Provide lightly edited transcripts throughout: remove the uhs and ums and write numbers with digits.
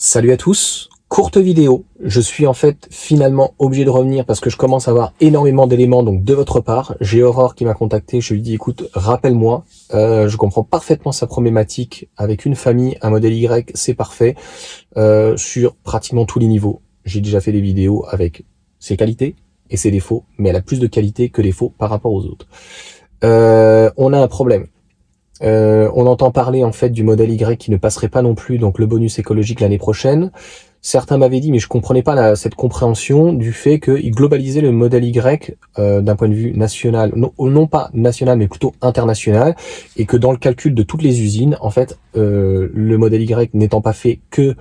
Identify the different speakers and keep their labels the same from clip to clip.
Speaker 1: Salut à tous, courte vidéo, je suis en fait finalement obligé de revenir parce que je commence à avoir énormément d'éléments donc de votre part. J'ai Aurore qui m'a contacté, je lui dis écoute rappelle-moi, je comprends parfaitement sa problématique avec une famille, un modèle Y c'est parfait sur pratiquement tous les niveaux. J'ai déjà fait des vidéos avec ses qualités et ses défauts, mais elle a plus de qualités que défauts par rapport aux autres. On a un problème. On entend parler en fait du modèle Y qui ne passerait pas non plus, donc le bonus écologique l'année prochaine. Certains m'avaient dit, mais je comprenais pas cette compréhension du fait qu'ils globalisaient le modèle Y d'un point de vue national, non pas national, mais plutôt international, et que dans le calcul de toutes les usines, en fait, le modèle Y n'étant pas fait que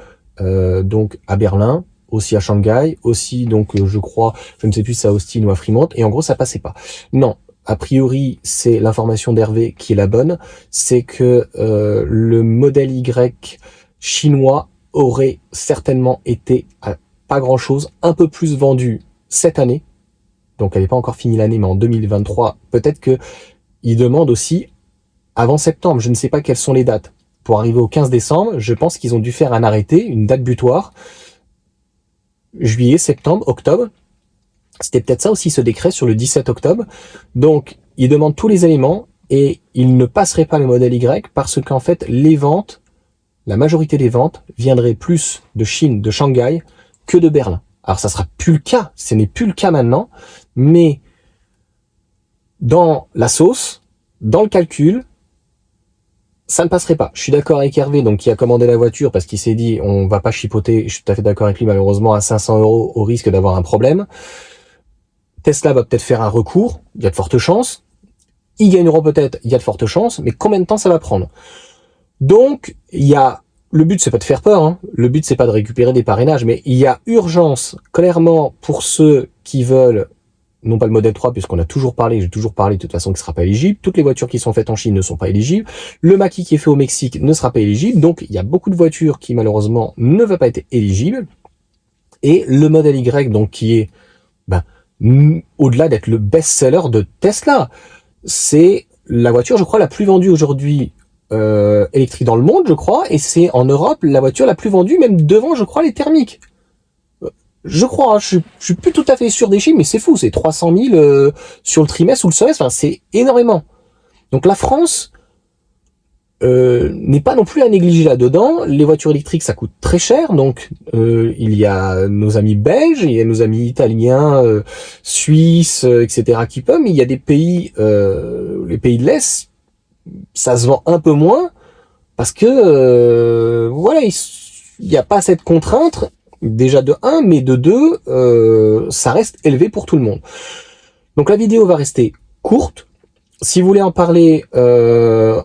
Speaker 1: donc à Berlin, aussi à Shanghai, aussi donc je crois, je ne sais plus si c'est à Austin ou à Fremont, et en gros ça passait pas. Non. A priori, c'est l'information d'Hervé qui est la bonne, c'est que le modèle Y chinois aurait certainement été à pas grand-chose, un peu plus vendu cette année, donc elle n'est pas encore finie l'année, mais en 2023, peut-être que il demande aussi avant septembre, je ne sais pas quelles sont les dates. Pour arriver au 15 décembre, je pense qu'ils ont dû faire un arrêté, une date butoir, juillet, septembre, octobre. C'était peut-être ça aussi ce décret sur le 17 octobre. Donc, il demande tous les éléments et il ne passerait pas le modèle Y parce qu'en fait, les ventes, la majorité des ventes viendraient plus de Chine, de Shanghai que de Berlin. Alors, ça sera plus le cas. Ce n'est plus le cas maintenant. Mais dans la sauce, dans le calcul, ça ne passerait pas. Je suis d'accord avec Hervé, donc qui a commandé la voiture parce qu'il s'est dit, on va pas chipoter. Je suis tout à fait d'accord avec lui, malheureusement, à 500 € au risque d'avoir un problème. Tesla va peut-être faire un recours, il y a de fortes chances. Ils gagneront peut-être, il y a de fortes chances, mais combien de temps ça va prendre? Donc, le but c'est pas de faire peur, hein. Le but c'est pas de récupérer des parrainages, mais il y a urgence, clairement, pour ceux qui veulent, non pas le modèle 3, puisqu'on a toujours parlé, j'ai toujours parlé de toute façon qu'il sera pas éligible. Toutes les voitures qui sont faites en Chine ne sont pas éligibles. Le Mach-E qui est fait au Mexique ne sera pas éligible. Donc, il y a beaucoup de voitures qui, malheureusement, ne vont pas être éligibles. Et le modèle Y, donc, qui est, au-delà d'être le best-seller de Tesla, c'est la voiture, je crois, la plus vendue aujourd'hui électrique dans le monde, je crois, et c'est en Europe la voiture la plus vendue, même devant, je crois, les thermiques. Je crois, hein, je suis plus tout à fait sûr des chiffres, mais c'est fou, c'est 300 000 sur le trimestre ou le semestre, enfin, c'est énormément. Donc la France n'est pas non plus à négliger là-dedans. Les voitures électriques, ça coûte très cher, donc il y a nos amis belges, il y a nos amis italiens, suisses, etc. qui peuvent, mais il y a des pays, les pays de l'Est, ça se vend un peu moins, parce que voilà, il n'y a pas cette contrainte, déjà de 1, mais de 2, ça reste élevé pour tout le monde. Donc la vidéo va rester courte. Si vous voulez en parler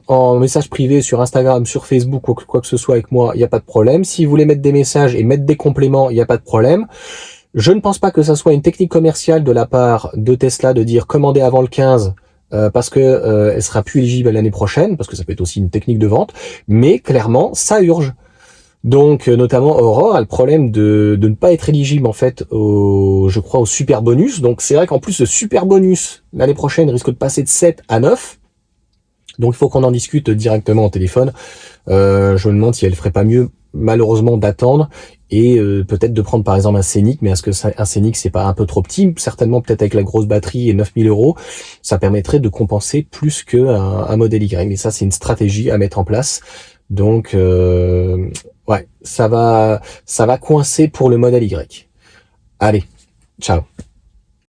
Speaker 1: en message privé sur Instagram, sur Facebook ou quoi que ce soit avec moi, il n'y a pas de problème. Si vous voulez mettre des messages et mettre des compléments, il n'y a pas de problème. Je ne pense pas que ça soit une technique commerciale de la part de Tesla de dire commandez avant le 15 parce que elle sera plus éligible l'année prochaine, parce que ça peut être aussi une technique de vente, mais clairement, ça urge. Donc, notamment, Aurore a le problème de ne pas être éligible, en fait, je crois, au super bonus. Donc, c'est vrai qu'en plus, le super bonus, l'année prochaine, risque de passer de 7 à 9. Donc, il faut qu'on en discute directement au téléphone. Je me demande si elle ferait pas mieux, malheureusement, d'attendre et peut-être de prendre, par exemple, un Scénic. Mais est-ce que un Scénic, c'est pas un peu trop petit? Certainement, peut-être avec la grosse batterie et 9 000 €, ça permettrait de compenser plus qu'un modèle Y. Mais ça, c'est une stratégie à mettre en place. Donc, ouais, ça va coincer pour le modèle Y. Allez, ciao.